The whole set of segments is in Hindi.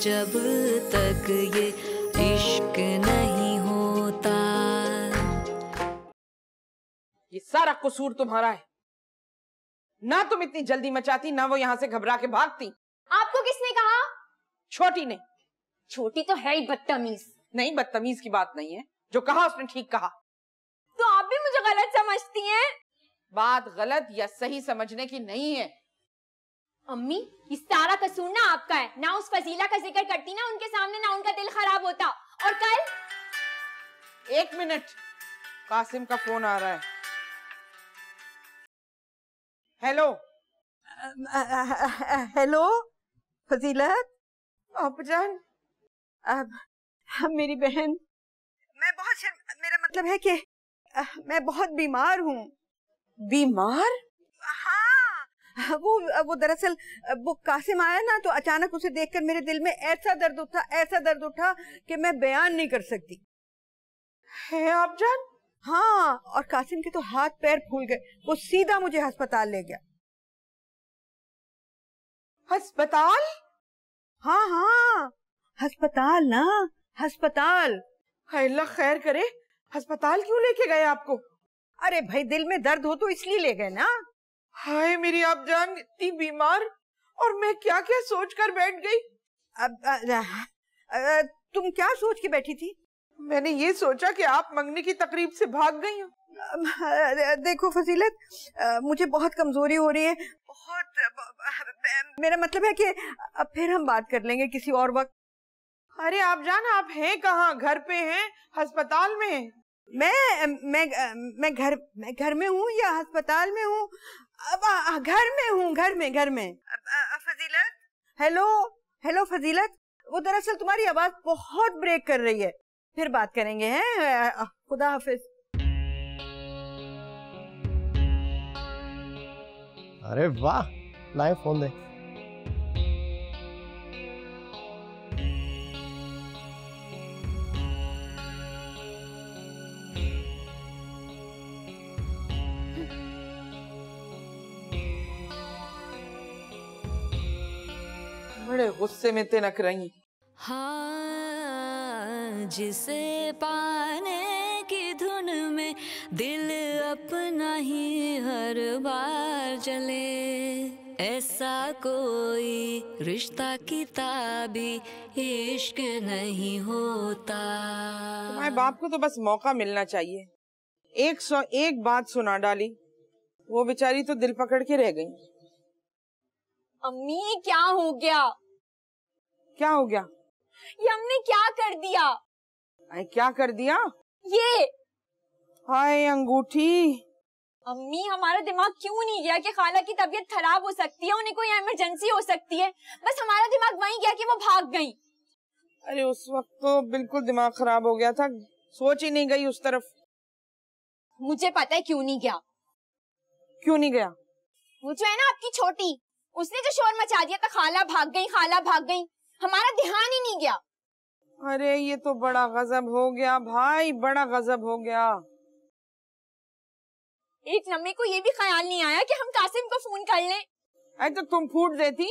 जब तक ये इश्क नहीं होता। ये सारा कसूर तुम्हारा है। ना तुम इतनी जल्दी मचाती, ना वो यहाँ से घबरा के भागती। आपको किसने कहा? छोटी ने। छोटी तो है ही बदतमीज। नहीं, बदतमीज की बात नहीं है, जो कहा उसने ठीक कहा। तो आप भी मुझे गलत समझती हैं? बात गलत या सही समझने की नहीं है। अम्मी, ये सारा कसूर ना आपका है। ना उस फजीला का जिक्र करती ना उनके सामने, ना उनका दिल खराब होता। और कल 1 मिनट, कासिम का फोन आ रहा है। हेलो। हेलो फजीलत। आपजान। मेरी बहन, मैं बहुत मेरा मतलब है कि मैं बहुत बीमार हूँ। बीमार? हाँ, वो दरअसल वो कासिम आया ना, तो अचानक उसे देखकर मेरे दिल में ऐसा दर्द उठा कि मैं बयान नहीं कर सकती। है आपजान? हाँ, और कासिम के तो हाथ पैर फूल गए। वो सीधा मुझे अस्पताल ले गया। अस्पताल? हाँ, अस्पताल ना, अस्पताल। अल्लाह खैर करे। अस्पताल क्यों लेके गए आपको? अरे भाई, दिल में दर्द हो तो इसलिए ले गए ना। हाय मेरी आपजान, इतनी बीमार, और मैं क्या क्या सोच कर बैठ गई। तुम क्या सोच के बैठी थी? मैंने ये सोचा कि आप मंगनी की तकरीब से भाग गई हो। देखो फजीलत, मुझे बहुत कमजोरी हो रही है, बहुत। मेरा मतलब है कि अब फिर हम बात कर लेंगे किसी और वक्त। अरे आपजान, आप हैं कहाँ? घर पे हैं, अस्पताल में? मैं घर में हूँ या अस्पताल में हूँ? घर में। फजीलत। हेलो फजीलत, वो दरअसल तुम्हारी आवाज बहुत ब्रेक कर रही है। फिर बात करेंगे, हैं? खुदा हाफिज। अरे वाह, लाए फोन दे। बड़े गुस्से में तिनक रही। हाँ, जिसे पाने की धुन में दिल अपना ही हर बार जले, ऐसा कोई रिश्ता किताबी इश्क नहीं होता। तुम्हारे बाप को तो बस मौका मिलना चाहिए। 101 बात सुना डाली, वो बेचारी तो दिल पकड़ के रह गई। अम्मी, क्या हो गया? क्या हो गया? ये हमने क्या कर दिया? क्या कर दिया? ये हाय अंगूठी। अम्मी, हमारा दिमाग क्यों नहीं गया कि खाला की तबीयत खराब हो सकती है, उन्हें कोई इमरजेंसी हो सकती है। बस हमारा दिमाग वहीं गया कि वो भाग गई। अरे उस वक्त तो बिल्कुल दिमाग खराब हो गया था, सोच ही नहीं गई उस तरफ। मुझे पता है क्यों नहीं गया। क्यों नहीं गया? वो जो है ना आपकी छोटी, उसने जो शोर मचा दिया था, खाला भाग गई, हमारा ध्यान ही नहीं गया। अरे ये तो बड़ा गजब हो गया भाई, बड़ा गजब हो गया। एक लम्हे को ये भी ख्याल नहीं आया कि हम कासिम को फोन कर लें। अरे तो तुम फूट देती।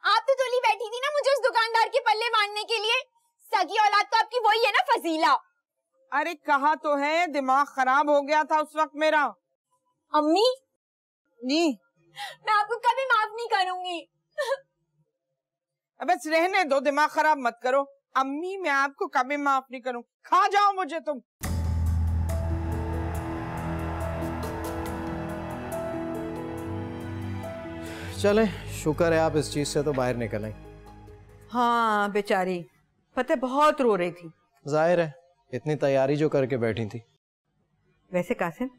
आप तो तुली बैठी थी ना मुझे उस दुकानदार के पल्ले बांधने के लिए। सगी औलाद तो आपकी वही है ना, फजीला। अरे कहा तो है, दिमाग खराब हो गया था उस वक्त मेरा। अम्मी जी, मैं आपको कभी माफ नहीं करूंगी। अब बस रहने दो, दिमाग खराब मत करो। अम्मी, मैं आपको कभी माफ नहीं करूं। खा जाओ मुझे तुम। चले, शुक्र है आप इस चीज से तो बाहर निकले। हाँ बेचारी, पता बहुत रो रही थी। जाहिर है, इतनी तैयारी जो करके बैठी थी। वैसे कासिम,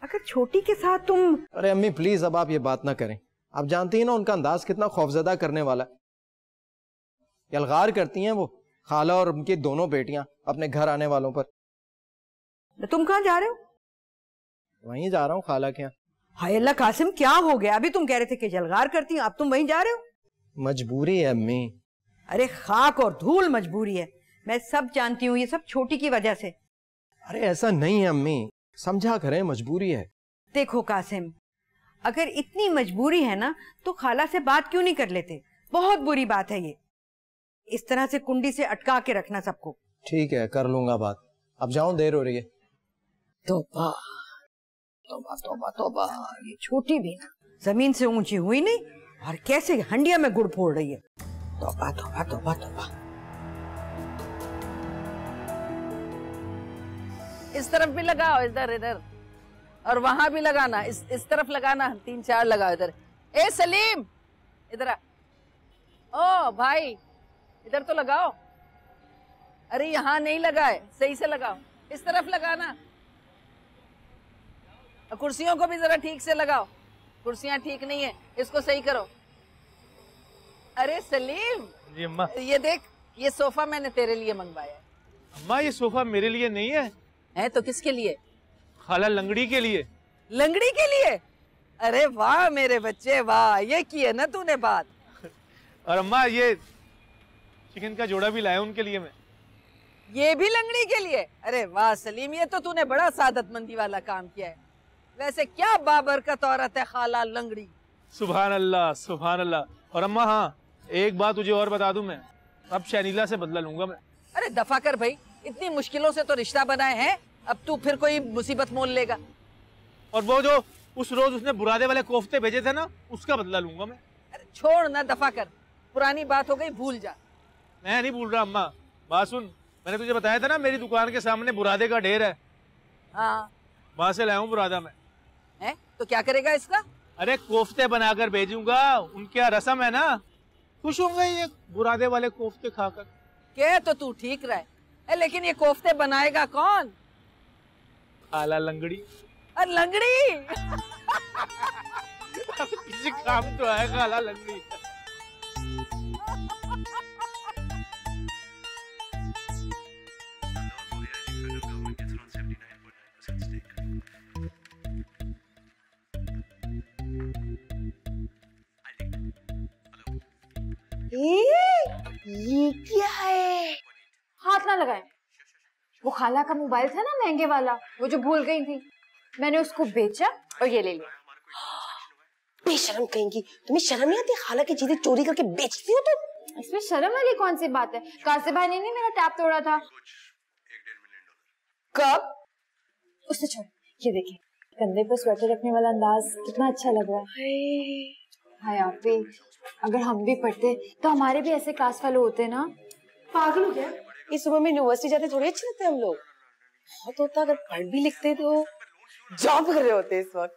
अगर छोटी के साथ तुम। अरे अम्मी प्लीज, अब आप ये बात ना करें। आप जानती हैं ना उनका अंदाज कितना खौफजदा करने वाला है। यलगार करती हैं वो खाला और उनकी दोनों बेटियां अपने घर आने वालों पर। तुम कहाँ जा रहे हो? वहीं जा रहा हूँ खाला के यहाँ। हाय अल्लाह कासिम, क्या हो गया? अभी तुम कह रहे थे कि यलगार करती हूँ, अब तुम वहीं जा रहे हो? मजबूरी है अम्मी। अरे खाक और धूल मजबूरी है, मैं सब जानती हूँ। ये सब छोटी की वजह से। अरे ऐसा नहीं है अम्मी, समझा करें, मजबूरी है। देखो कासिम, अगर इतनी मजबूरी है ना तो खाला से बात क्यों नहीं कर लेते? बहुत बुरी बात है ये। इस तरह से कुंडी से अटका के रखना सबको। ठीक है, कर लूंगा बात। अब जाऊं, देर हो रही है। तौबा तौबा तौबा तौबा, ये छोटी भी ना जमीन से ऊंची हुई नहीं और कैसे हंडिया में गुड़ फोड़ रही है। तौबा तौबा तौबा तौबा। इस तरफ भी लगाओ, इधर इधर, और वहां भी लगाना, इस तरफ लगाना, 3-4 लगाओ इधर। ए सलीम इधर आ। ओ भाई इधर तो लगाओ। अरे यहाँ नहीं लगाए, सही से लगाओ, इस तरफ लगाना। कुर्सियों को भी जरा ठीक से लगाओ, कुर्सियां ठीक नहीं है, इसको सही करो। अरे सलीम, जी अम्मा। ये देख, ये सोफा मैंने तेरे लिए मंगवाया है। अम्मा ये सोफा मेरे लिए नहीं है तो किसके लिए? खाला लंगड़ी के लिए। लंगड़ी के लिए? अरे वाह मेरे बच्चे वाह, ये की है ना तूने बात। और अम्मा ये चिकन का जोड़ा भी लाया उनके लिए मैं। ये भी लंगड़ी के लिए? अरे वाह सलीम, ये तो तूने बड़ा सादतमंदी वाला काम किया है। वैसे क्या बाबरकत औरत है खाला लंगड़ी। सुभान अल्लाह सुभान अल्लाह। और अम्मा हाँ, एक बात तुझे और बता दूं, मैं अब शैनीला से बदला लूंगा मैं। अरे दफा कर भाई, इतनी मुश्किलों से तो रिश्ता बनाए हैं, अब तू फिर कोई मुसीबत मोल लेगा। और वो जो उस रोज उसने बुरादे वाले कोफ्ते भेजे थे ना, उसका बदला लूंगा मैं। अरे छोड़ ना, दफा कर, पुरानी बात हो गई, भूल जा। मैं नहीं भूल रहा अम्मा, बात सुन। मैंने तुझे बताया था ना मेरी दुकान के सामने बुरादे का ढेर है। हाँ, वहां से लाया हूँ बुरादा मैं। है तो क्या करेगा इसका? अरे कोफ्ते बनाकर भेजूंगा, उनके यहाँ रसम है ना, खुश होंगे ये बुरादे वाले कोफ्ते खाकर। क्या तो तू ठीक रहे, लेकिन ये कोफ्ते बनाएगा कौन? खाला लंगड़ी। अरे लंगड़ी किसी काम तो है खाला लंगड़ी। ये क्या है? हाथ ना लगाए। वो खाला का मोबाइल था ना महंगे वाला, वो जो भूल गई थी, मैंने उसको बेचा और ये ले लिया। बेशरम कहेंगी, तुम्हें शर्म नहीं आती? खाला की चीजें चोरी करके बेचती हो तुम? इसमें शर्म वाली कौन सी बात है? कासिम भाई ने नहीं मेरा टैप तोड़ा था? कब? उससे छोड़, ये देखिए कंधे पर स्वेटर रखने वाला अंदाज कितना अच्छा लग रहा है। हाय आप भी, अगर हम भी पढ़ते तो हमारे भी ऐसे क्लास फेलो होते ना। पागल हो गया? इस उम्र में यूनिवर्सिटी जाते थोड़ी अच्छे लगते हैं हम लोग। बहुत होता अगर पढ़ भी लिखते तो जॉब कर रहे होते इस वक्त।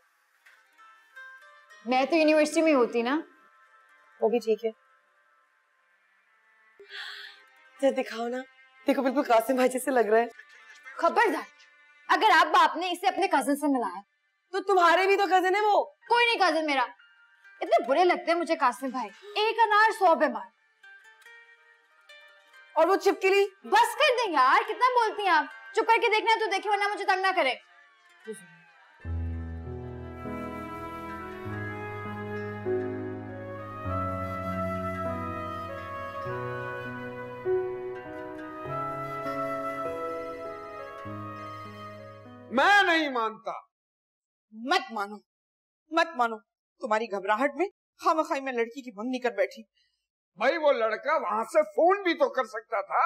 मैं तो यूनिवर्सिटी में होती ना। वो भी ठीक है। जरा दिखाओ ना, देखो बिल्कुल कासिम भाई जैसे लग रहा है। खबरदार, अगर आप बाप ने इसे अपने कजिन से मिलाया तो तुम्हारे भी तो कजिन है वो। कोई नहीं कजिन मेरा। इतने बुरे लगते हैं मुझे कासिम भाई, एक अनार 100 बीमार। और वो चिपकली। बस कर दें यार, कितना बोलती हैं आप। चुप करके देखना है तो देखिए, वरना मुझे तंग ना करे। मैं नहीं मानता। मत मानो, मत मानो। तुम्हारी घबराहट में खामखाई में लड़की की मंगनी कर बैठी। भाई वो लड़का वहां से फोन भी तो कर सकता था।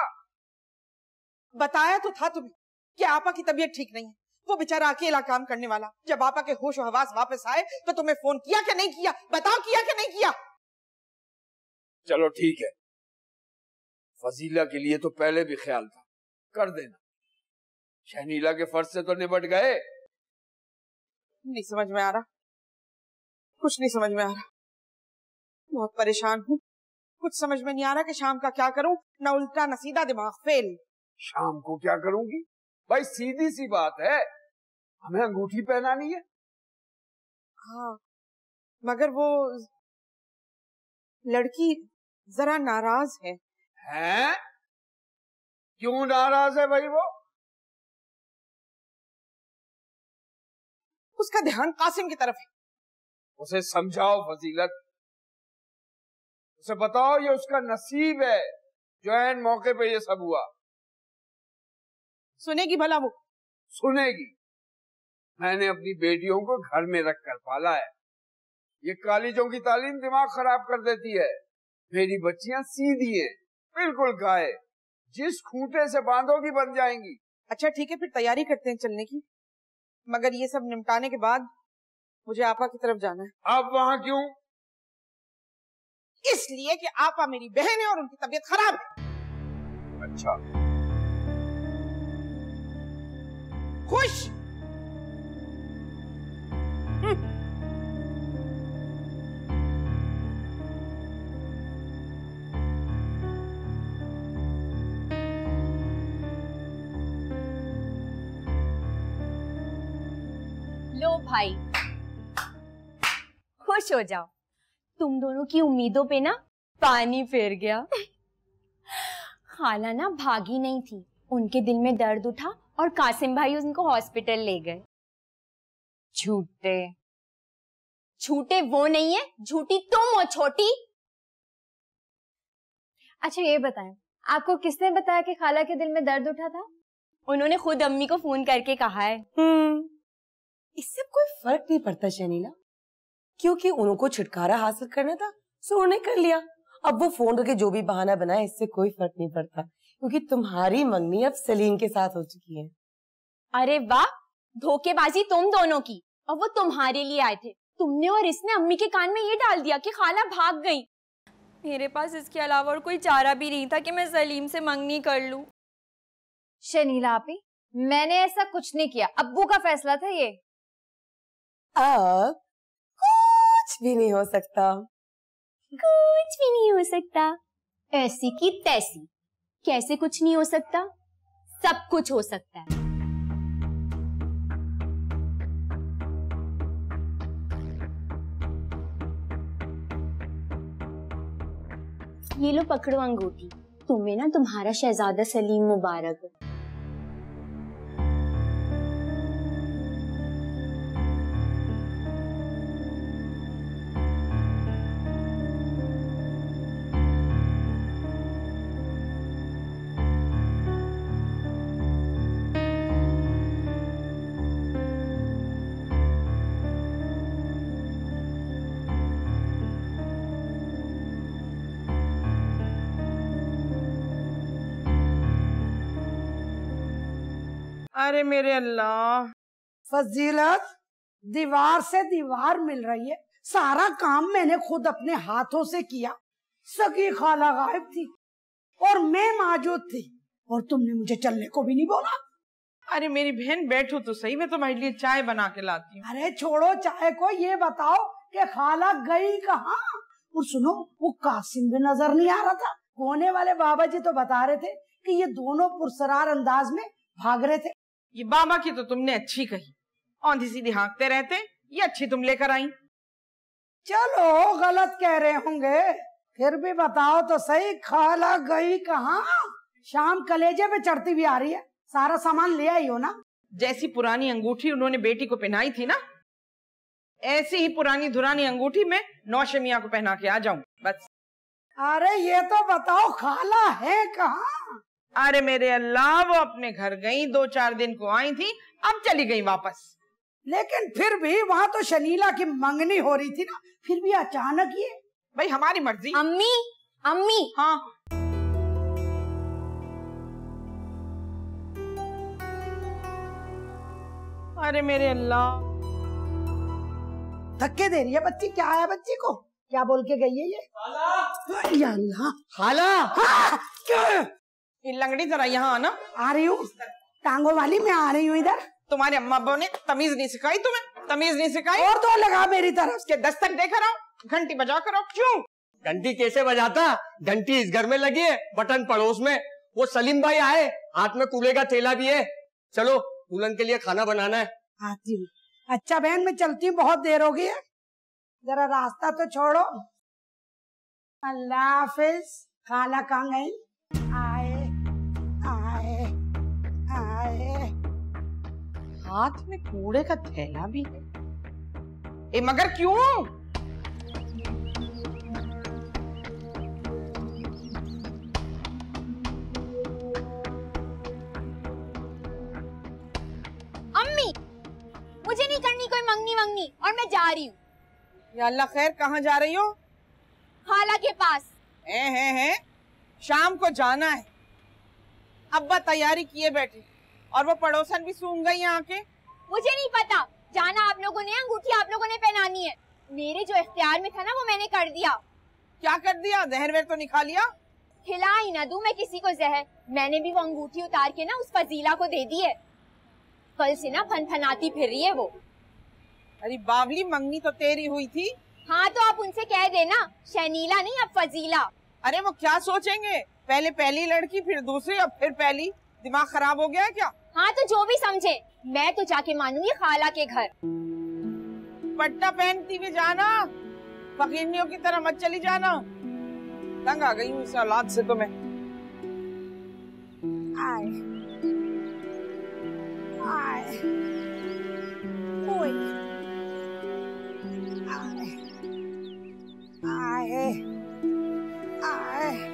बताया तो था तुम्हें कि आपा की तबीयत ठीक नहीं है। वो बेचारा अकेला काम करने वाला। जब आपा के होश और हवास वापस आए तो तुम्हें फोन किया कि नहीं किया? बताओ, किया कि नहीं किया? चलो ठीक है, फजीला के लिए तो पहले भी ख्याल था, कर देना। शहनीला के फर्ज से तो निपट गए। नहीं समझ में आ रहा, कुछ नहीं समझ में आ रहा। बहुत परेशान हूँ, कुछ समझ में नहीं आ रहा कि शाम का क्या करूं। न उल्टा न सीधा, दिमाग फेल। शाम को क्या करूंगी? भाई सीधी सी बात है, हमें अंगूठी पहनानी है। हाँ, मगर वो लड़की जरा नाराज है। हैं? क्यों नाराज है भाई वो? उसका ध्यान कासिम की तरफ है। उसे समझाओ फजीलत, उसे बताओ ये उसका नसीब है जो ऐन मौके पे ये सब हुआ। सुनेगी भला वो? सुनेगी। मैंने अपनी बेटियों को घर में रखकर पाला है। ये कॉलेजों की तालीम दिमाग खराब कर देती है। मेरी बच्चियां सीधी हैं, बिल्कुल खाए, जिस खूंटे से बांधोगी बन जाएंगी। अच्छा ठीक है, फिर तैयारी करते हैं चलने की, मगर ये सब निपटाने के बाद मुझे आपा की तरफ जाना है। अब वहां क्यों? इसलिए कि आपा मेरी बहन है और उनकी तबीयत खराब है। अच्छा, खुश? लो भाई, खुश हो जाओ। तुम दोनों की उम्मीदों पे ना पानी फेर गया। खाला ना भागी नहीं थी, उनके दिल में दर्द उठा और कासिम भाई उनको हॉस्पिटल ले गए। झूठे झूठे वो नहीं है, झूठी तुम हो छोटी। अच्छा ये बताएं, आपको किसने बताया कि खाला के दिल में दर्द उठा था? उन्होंने खुद अम्मी को फोन करके कहा है। इससे कोई फर्क नहीं पड़ता शनीला, क्योंकि उनको छुटकारा हासिल करना था सो उन्होंने कर लिया। अब वो फोन करके जो भी बहाना बनाए, इससे कोई फर्क नहीं पड़ता, क्योंकि तुम्हारी मंगनी अब सलीम के साथ हो चुकी है। अरे वाह, धोखेबाजी तुम दोनों की, और वो तुम्हारे लिए आए थे। तुमने और इसने अम्मी के कान में ये डाल दिया कि खाला भाग गई। मेरे पास इसके अलावा और कोई चारा भी नहीं था कि मैं सलीम से मंगनी कर लूं। शनीला आपी, मैंने ऐसा कुछ नहीं किया, अब्बू का फैसला था ये। अब कुछ भी नहीं हो सकता। कुछ भी नहीं हो सकता, ऐसी की तैसी। कैसे कुछ नहीं हो सकता? सब कुछ हो सकता है। ये लो पकड़ो अंगूठी, तुम्हें ना तुम्हारा शहजादा सलीम मुबारक हो। अरे मेरे अल्लाह, फजीलत, दीवार से दीवार मिल रही है। सारा काम मैंने खुद अपने हाथों से किया। सगी खाला गायब थी और मैं मौजूद थी, और तुमने मुझे चलने को भी नहीं बोला। अरे मेरी बहन बैठो तो सही, मैं तुम्हारे लिए चाय बना के लाती हूँ। अरे छोड़ो चाय को, ये बताओ कि खाला गई कहाँ? और सुनो, वो कासिम भी नजर नहीं आ रहा था। कोने वाले बाबा जी तो बता रहे थे कि ये दोनों पुरसरार अंदाज में भाग रहे थे। ये बाबा की तो तुमने अच्छी कही, औंधी सीधी हाँकते रहते, ये अच्छी तुम लेकर आई। चलो गलत कह रहे होंगे, फिर भी बताओ तो सही, खाला गई कहाँ? शाम कलेजे पे चढ़ती भी आ रही है, सारा सामान ले आई हो ना? जैसी पुरानी अंगूठी उन्होंने बेटी को पहनाई थी ना, ऐसी ही पुरानी धुरानी अंगूठी में नौशमिया को पहना के आ जाऊं बस। अरे ये तो बताओ खाला है कहाँ? अरे मेरे अल्लाह, वो अपने घर गई, 2-4 दिन को आई थी, अब चली गई वापस। लेकिन फिर भी वहाँ तो शनीला की मंगनी हो रही थी ना, फिर भी अचानक ये। भाई हमारी मर्जी। अम्मी, अम्मी। हाँ, अरे मेरे अल्लाह, धक्के दे रही है बच्ची। क्या है बच्ची को? क्या बोल के गई है ये? या अल्लाह, खाला। हाँ, क्या? ये लंगड़ी जरा यहाँ आना। आ रही हूँ, टांगों वाली मैं आ रही हूँ इधर। तुम्हारे अम्मा अब्बा ने तमीज नहीं सिखाई तुम्हें? तमीज नहीं सिखाई? और तो लगा मेरी तरफ। उसके दस्तक देकर आओ, घंटी बजा कर आओ। क्यों? घंटी कैसे बजाता? घंटी इस घर में लगी है, बटन पड़ोस में। वो सलीम भाई आए, हाथ में कूले का थैला भी है। चलो दुल्हन के लिए खाना बनाना है। आती हूँ। अच्छा बहन, मैं चलती हूँ, बहुत देर हो गई है, जरा रास्ता तो छोड़ो। अल्लाह हाफिज। खाला कहाँ गई? आए आए आए। हाथ में कूड़े का थैला भी है। ए मगर क्यों? अम्मी, मुझे नहीं करनी कोई मंगनी वंगनी, और मैं जा रही हूँ। या अल्लाह खैर, कहाँ जा रही हो? खाला के पास। है? शाम को जाना है। अब्बा तैयारी किए बैठे और वो पड़ोसन भी सूंघ गई आके। मुझे नहीं पता, जाना आप लोगों ने, अंगूठी आप लोगों ने पहनानी है। मेरे जो इख्तियार में था ना वो मैंने कर दिया। क्या कर दिया? जहर वेर तो नहीं खा लिया? खिला ही ना दूं मैं किसी को जहर। मैंने भी वो अंगूठी उतार के ना उस फजीला को दे दी है। कल से ना फनफनाती फिर रही है वो। अरे बावली, मंगनी तो तेरी हुई थी। हाँ तो आप उनसे कह देना, शनीला नहीं अब फजीला। अरे वो क्या सोचेंगे, पहले पहली लड़की फिर दूसरी अब फिर पहली। दिमाग खराब हो गया है क्या? हाँ तो जो भी समझे, मैं तो जाके मानूंगी खाला के घर। पट्टा पहनती हुई जाना, फकीरनियों की तरह मत चली जाना। तंग आ गई हूँ इस औलाद से तो मैं। आए आए ओए आए आए।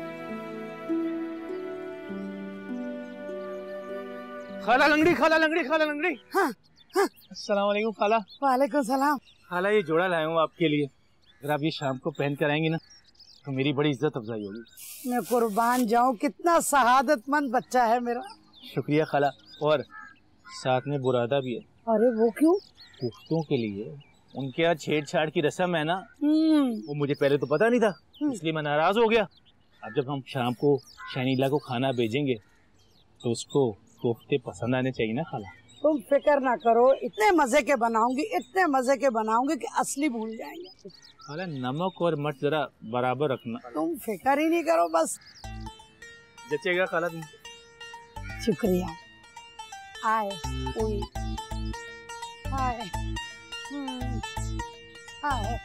खाला लंगड़ी, खाला लंगड़ी, खाला लंगड़ी। हाँ हाँ। अस्सलाम वालेकुम खाला। वालेकुम सलाम। खाला ये जोड़ा लाया हूँ आपके लिए, अगर आप ये शाम को पहन कर आएंगी ना तो मेरी बड़ी इज्जत अफजाई होगी। मैं कुर्बान जाऊं, कितना शहादतमंद बच्चा है मेरा। शुक्रिया खाला। और साथ में बुरादा भी है। अरे वो क्यों? पुख्तों के लिए उनके यहाँ छेड़छाड़ की रस्म है ना, वो मुझे पहले तो पता नहीं था, इसलिए मैं नाराज हो गया। अब जब हम शाम को शनीला को खाना भेजेंगे तो उसको कोफ्ते पसंद आने चाहिए ना खाला। तुम फिक्र ना करो, इतने मजे के बनाऊंगी, इतने मजे के बनाऊंगी कि असली भूल जाएंगे। खाला नमक और मिर्च जरा बराबर रखना। तुम फिक्र ही नहीं करो बस। जचेगा खाला तुम। शुक्रिया। आए ओए आए आए।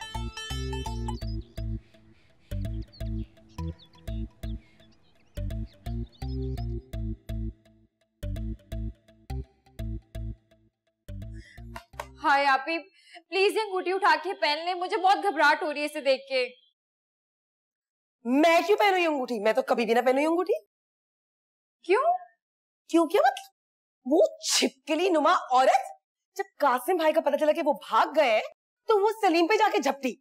हाय आपी, प्लीज ये अंगूठी उठा के पहन ले, मुझे बहुत घबराहट हो रही है इसे देख के। मैं क्यों पहनूं ये अंगूठी? मैं तो कभी भी ना पहनूं ये अंगूठी। क्यों? क्यों क्या मतलब? वो छिपकली नुमा औरत जब कासिम भाई का पता चला कि वो भाग गए तो वो सलीम पे जाके झपटी,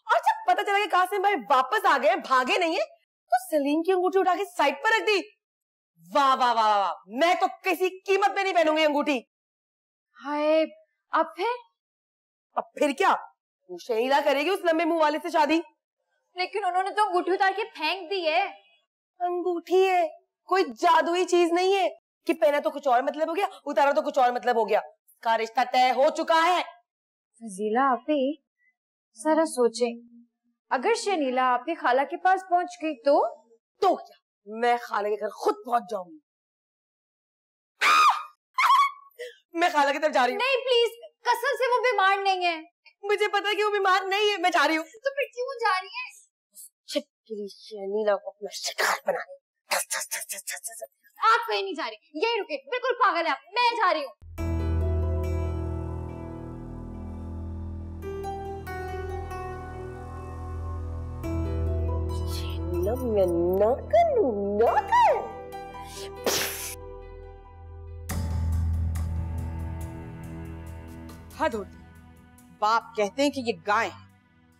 और जब पता चला कि कासिम भाई वापस आ गए, भागे नहीं है, तो सलीम की अंगूठी उठा के साइड पर रख दी। वाह वाह वाह वाह, मैं तो किसी कीमत में नहीं पहनूंगी अंगूठी। हाय, अब फिर क्या? वो शनीला करेगी उस लंबे मुंह वाले से शादी। लेकिन उन्होंने तो अंगूठी उतार के फेंक दी है। अंगूठी है, कोई जादुई चीज नहीं है कि पहना तो कुछ और मतलब हो गया, उतारा तो कुछ और मतलब हो गया। का रिश्ता तय हो चुका है। फजीला आपी, जरा सोचे, अगर शनीला आपकी खाला के पास पहुंच गई तो क्या? मैं खाला के घर खुद पहुंच जाऊंगी। मैं खाला की तरफ जा रही हूँ। नहीं प्लीज, कसम से वो बीमार नहीं है। मुझे पता है कि वो बीमार नहीं है, मैं जा रही हूँ। तो फिर क्यों जा रही है? छिपकली शनीला को अपना शिकार बनाने। आप कहीं नहीं जा रही, यही रुके, बिल्कुल पागल है आप। मैं जा रही हूँ। मैं ना करूँ, ना कर। हद होती। बाप कहते हैं कि ये गाय है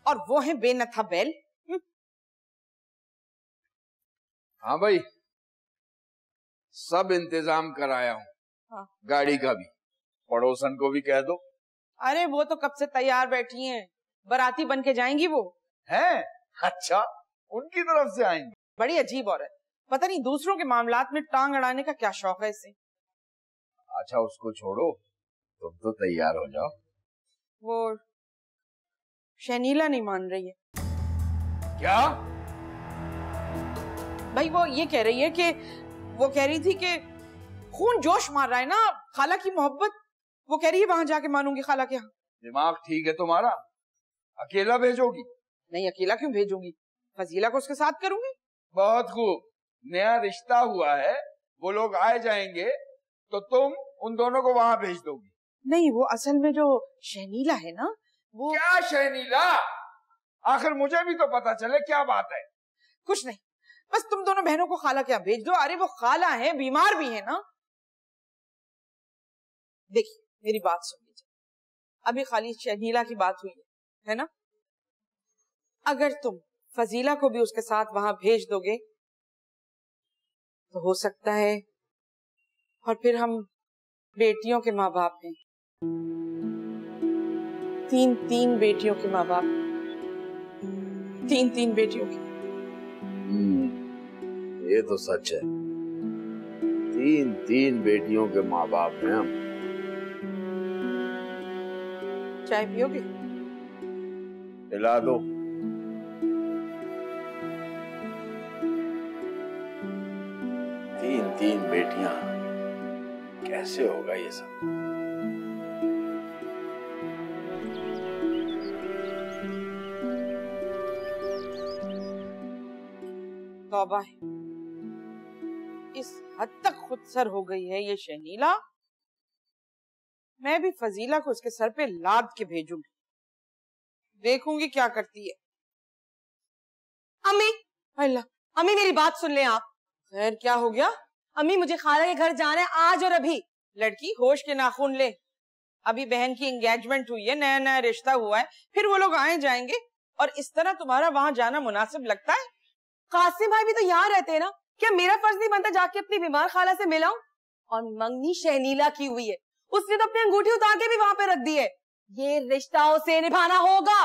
और वो है बेनथा बैल। हाँ भाई, सब इंतजाम कराया हूँ। हाँ। गाड़ी का भी, पड़ोसन को भी कह दो। अरे वो तो कब से तैयार बैठी हैं, बाराती बन के जाएंगी वो। हैं? अच्छा, उनकी तरफ से आएंगी। बड़ी अजीब औरत, पता नहीं दूसरों के मामलात में टांग अड़ाने का क्या शौक है इसे। अच्छा उसको छोड़ो, तुम तो तैयार हो जाओ। वो शनीला नहीं मान रही है। क्या? भाई वो ये कह रही है कि वो कह रही थी कि खून जोश मार रहा है ना, खाला की मोहब्बत। वो कह रही है वहां जाके मानूंगी खाला के यहाँ। दिमाग ठीक है तुम्हारा? अकेला भेजोगी? नहीं, अकेला क्यों भेजूंगी, फजीला को उसके साथ करूंगी। बहुत खूब, नया रिश्ता हुआ है, वो लोग आए जाएंगे तो तुम उन दोनों को वहां भेज दोगी। नहीं, वो असल में जो शनीला है ना, वो। क्या शनीला? आखिर मुझे भी तो पता चले क्या बात है। कुछ नहीं, बस तुम दोनों बहनों को खाला के यहाँ भेज दो। अरे वो खाला है, बीमार भी है ना। देखिए मेरी बात सुन लीजिए, अभी खाली शनीला की बात हुई है ना। अगर तुम फजीला को भी उसके साथ वहां भेज दोगे तो हो सकता है, और फिर हम बेटियों के माँ बाप हैं, 3 बेटियों के माँ बाप, 3 बेटियों के। ये तो सच है, 3 बेटियों के माँ बाप हैं हम। चाय पियोगे? पिला दो। तीन बेटियां, कैसे होगा ये सब? तौबा है, इस हद तक खुदसर हो गई है ये शनीला। मैं भी फजीला को उसके सर पे लाद के भेजूंगी, देखूंगी क्या करती है। अम्मी, अम्मी मेरी बात सुन ले आप। खैर क्या हो गया? अम्मी मुझे खाला के घर जाना है आज और अभी। लड़की होश के नाखून ले, अभी बहन की एंगेजमेंट हुई है, नया नया रिश्ता हुआ है, फिर वो लोग आए जाएंगे, और इस तरह तुम्हारा वहां जाना मुनासिब लगता है? कासिम भाई भी तो यहाँ रहते हैं ना, क्या मेरा फर्ज नहीं बनता जाके अपनी बीमार खाला से मिलाऊं? और मंगनी शहनीला की हुई है, उसने तो अपनी अंगूठी उतार के भी वहां पे रख दी है। ये रिश्ता उसे निभाना होगा।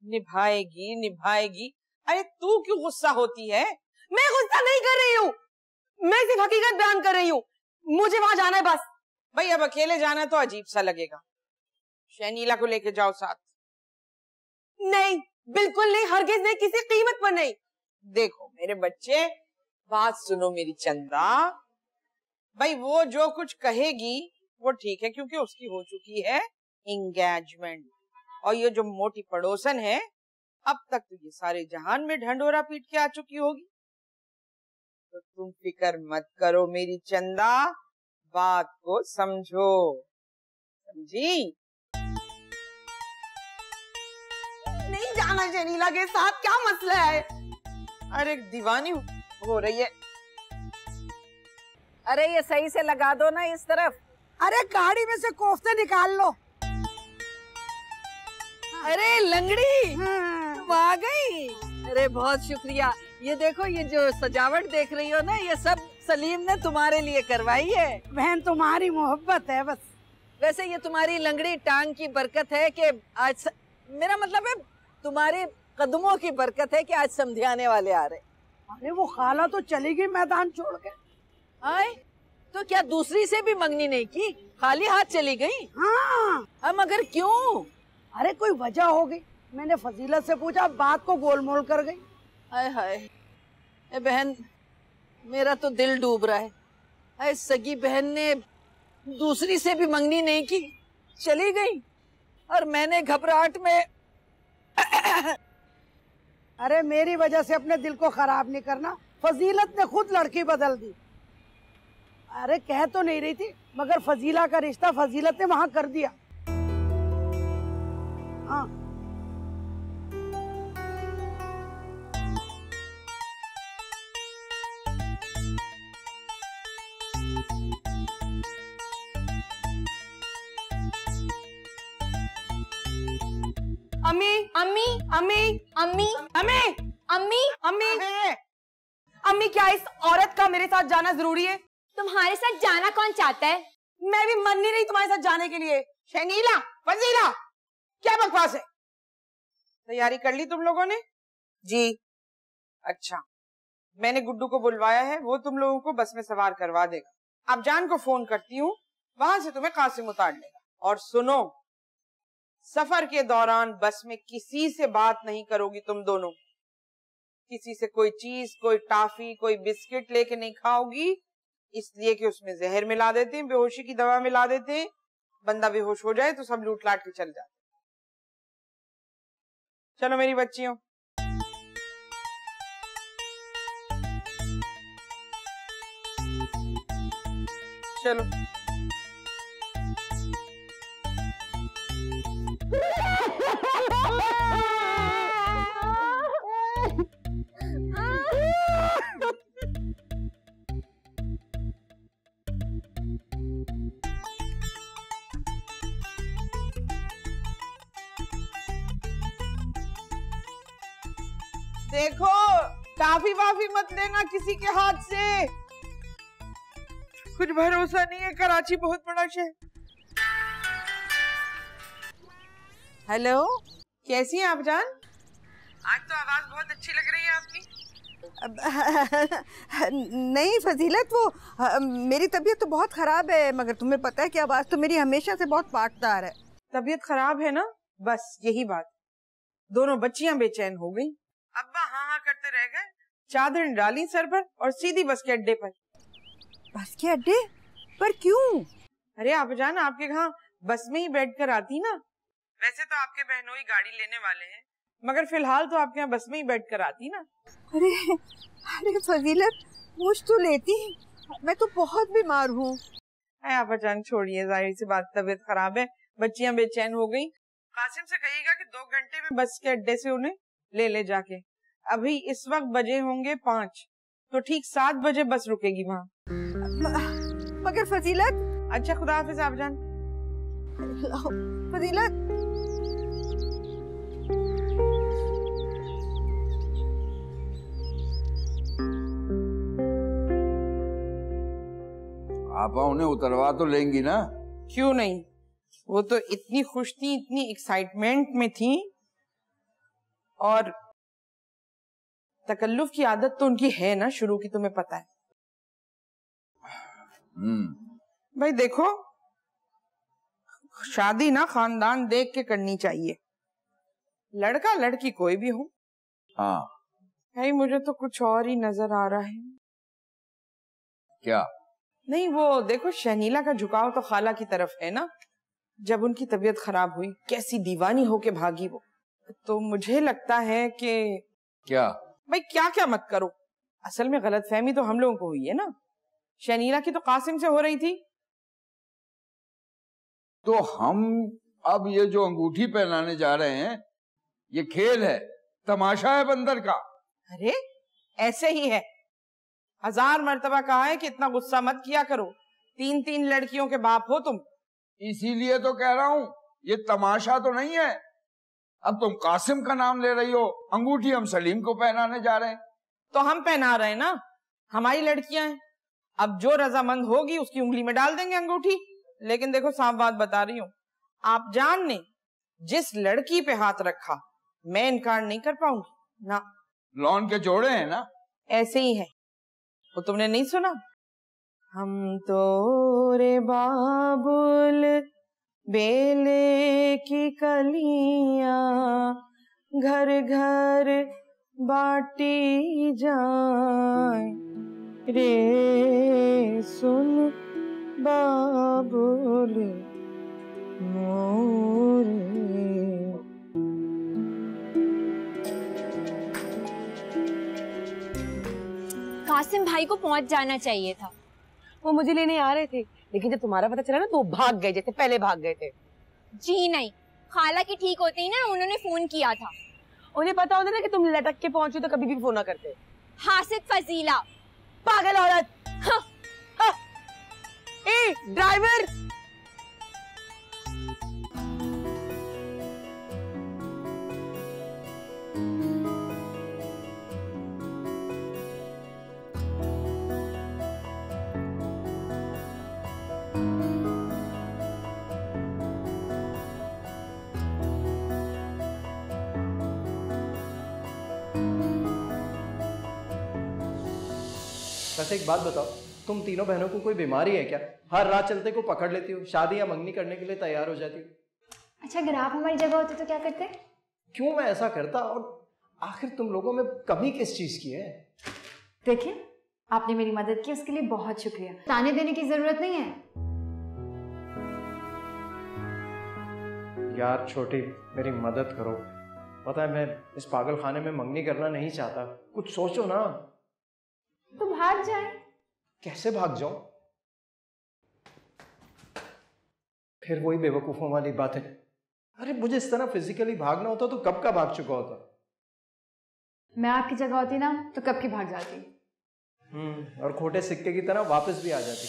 निभाएगी। अरे तू क्यों गुस्सा होती है? मैं गुस्सा नहीं कर रही हूँ, मैं सिर्फ हकीकत बयान कर रही हूँ। मुझे वहां जाना है बस। भाई अब अकेले जाना तो अजीब सा लगेगा, शनीला को लेके जाओ साथ। नहीं, बिल्कुल नहीं, हरगिज नहीं, किसी कीमत पर नहीं। देखो मेरे बच्चे, बात सुनो मेरी चंदा। भाई वो जो कुछ कहेगी वो ठीक है, क्योंकि उसकी हो चुकी है एंगेजमेंट, और ये जो मोटी पड़ोसन है अब तक तो ये सारे जहान में ढंढोरा पीट के आ चुकी होगी। तो तुम फिक्र मत करो मेरी चंदा, बात को समझो, समझी? नहीं जाना शनीला के साथ, क्या मसला है? अरे दीवानी हो रही है। अरे ये सही से लगा दो ना इस तरफ। अरे गाड़ी में से कोफ्ते निकाल लो। अरे लंगड़ी तुम आ गई, अरे बहुत शुक्रिया। ये देखो, ये जो सजावट देख रही हो ना, ये सब सलीम ने तुम्हारे लिए करवाई है। बहन तुम्हारी मोहब्बत है बस। वैसे ये तुम्हारी लंगड़ी टांग की बरकत है कि आज मेरा मतलब है तुम्हारे कदमों की बरकत है कि आज समझाने वाले आ रहे। अरे वो खाला तो चली गई मैदान छोड़ के। आए तो क्या दूसरी से भी मंगनी नहीं की, खाली हाथ चली गई? हाँ। हम मगर क्यों? अरे कोई वजह होगी, मैंने फजीलत से पूछा, बात को गोलमोल कर गई। हाय हाय बहन, मेरा तो दिल डूब रहा है। हाय सगी बहन ने दूसरी से भी मंगनी नहीं की, चली गई, और मैंने घबराहट में अरे मेरी वजह से अपने दिल को खराब नहीं करना, फजीलत ने खुद लड़की बदल दी। अरे कह तो नहीं रही थी, मगर फजीला का रिश्ता फजीलत ने वहां कर दिया। हाँ। अम्मी अम्मी अम्मी अम्मी अम्मी अम्मी अम्मी अम्मी, क्या इस औरत का मेरे साथ जाना जरूरी है? तुम्हारे साथ जाना कौन चाहता है? मैं भी मन नहीं रही तुम्हारे साथ जाने के लिए। शनीला, फजीला, क्या बकवास है? तैयारी कर ली तुम लोगों ने? जी। अच्छा, मैंने गुड्डू को बुलवाया है, वो तुम लोगों को बस में सवार करवा देगा। अब जान को फोन करती हूँ, वहां से तुम्हें कासिम उतार लेगा। और सुनो, सफर के दौरान बस में किसी से बात नहीं करोगी तुम दोनों, किसी से कोई चीज, कोई टाफी, कोई बिस्किट लेके नहीं खाओगी, इसलिए कि उसमें जहर मिला देते हैं, बेहोशी की दवा मिला देते हैं। बंदा बेहोश हो जाए तो सब लूट लाट के चल जाते। चलो मेरी बच्चियों। चलो। देखो, टाफी वाफी मत लेना किसी के हाथ से, कुछ भरोसा नहीं है, कराची बहुत बड़ा शहर। हेलो, कैसी हैं आप जान? आज तो आवाज बहुत अच्छी लग रही है आपकी। नहीं फजीलत, वो मेरी तबीयत तो बहुत खराब है, मगर तुम्हें पता है कि आवाज तो मेरी हमेशा से बहुत पाटदार है। तबीयत खराब है ना, बस यही बात। दोनों बच्चियां बेचैन हो गई, अब्बा हाँ हाँ करते रह गए, चादर डाली सर पर और सीधी बस के अड्डे पर। बस के अड्डे पर क्यों? अरे आप जान, आपके यहाँ बस में ही बैठ कर आती ना। वैसे तो आपके बहनोई गाड़ी लेने वाले हैं, मगर फिलहाल तो आपके यहाँ बस में ही बैठ कर आती ना। अरे अरे फजीलत, मुझ तो लेती, मैं तो बहुत बीमार हूँ। आप जान छोड़िए, जाहिर सी बात तबीयत खराब है, बच्चियां बेचैन हो गई। कासिम से कहिएगा कि 2 घंटे में बस के अड्डे से उन्हें ले जाके। अभी इस वक्त बजे होंगे 5, तो ठीक 7 बजे बस रुकेगी वहाँ। मगर फजीलत। अच्छा, खुदा हाफिज आप जान। फजीलत, आप उन्हें उतरवा तो लेंगी ना? क्यों नहीं, वो तो इतनी खुश थी, इतनी एक्साइटमेंट में थी, और तकल्लुफ की आदत तो उनकी है ना शुरू की, तुम्हें पता है। भाई देखो, शादी ना खानदान देख के करनी चाहिए, लड़का लड़की कोई भी हो। हाँ भाई मुझे तो कुछ और ही नजर आ रहा है। क्या? नहीं, वो देखो शहनीला का झुकाव तो खाला की तरफ है ना। जब उनकी तबीयत खराब हुई कैसी दीवानी होके भागी वो। तो मुझे लगता है कि क्या? भाई क्या क्या मत करो, असल में गलतफहमी तो हम लोगों को हुई है ना। शहनीला की तो कासिम से हो रही थी। तो हम अब ये जो अंगूठी पहनाने जा रहे हैं, ये खेल है, तमाशा है बंदर का। अरे ऐसे ही है, 1000 मर्तबा कहा है कि इतना गुस्सा मत किया करो, 3 लड़कियों के बाप हो तुम। इसीलिए तो कह रहा हूँ, ये तमाशा तो नहीं है। अब तुम कासिम का नाम ले रही हो, अंगूठी हम सलीम को पहनाने जा रहे हैं। तो हम पहना रहे हैं ना, हमारी लड़कियां हैं। अब जो रजामंद होगी उसकी उंगली में डाल देंगे अंगूठी। लेकिन देखो साफ बात बता रही हूँ, आप जान ने जिस लड़की पे हाथ रखा, मैं इनकार नहीं कर पाऊंगी ना। लॉन के जोड़े हैं ना, ऐसे ही है। वो तुमने नहीं सुना, हम तो रे बाबुल बेले की कलियां घर घर बाटी जाए रे, सुन बाबुल मोरे। कासिम भाई को पहुंच जाना चाहिए था। वो मुझे लेने आ रहे थे, लेकिन जब तुम्हारा पता चला ना तो वो भाग गए, जैसे पहले भाग गए थे। जी नहीं, खाला की ठीक होते ही ना उन्होंने फोन किया था। उन्हें पता होता था कि तुम लटक के पहुंचो तो कभी भी फोन ना करते। हासिद फजीला, पागल औरत। हाँ, हाँ। ए ड्राइवर, वैसे एक बात बताओ, तुम तीनों बहनों को कोई बीमारी है क्या? हर रात चलते को पकड़ लेती हो, शादी या मंगनी करने के लिए तैयार हो जाती हो। अच्छा, अगर आप हमारी जगह होते तो क्या करते? क्यों मैं ऐसा करता? और आखिर तुम लोगों में कमी किस चीज की है? देखिए, आपने मेरी मदद की, उसके लिए बहुत शुक्रिया। ताने देने की जरूरत नहीं है। यार छोटी, मेरी मदद करो। पता है मैं इस पागल खाने में मंगनी करना नहीं चाहता, कुछ सोचो ना। तो भाग जाए। कैसे भाग जाऊं? फिर वही बेवकूफों वाली बात है। अरे मुझे इस तरह फिजिकली भागना होता तो कब का भाग चुका होता। मैं आपकी जगह होती ना तो कब की भाग जाती। और खोटे सिक्के की तरह वापस भी आ जाती।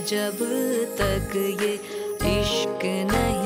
जब तक ये इश्क नहीं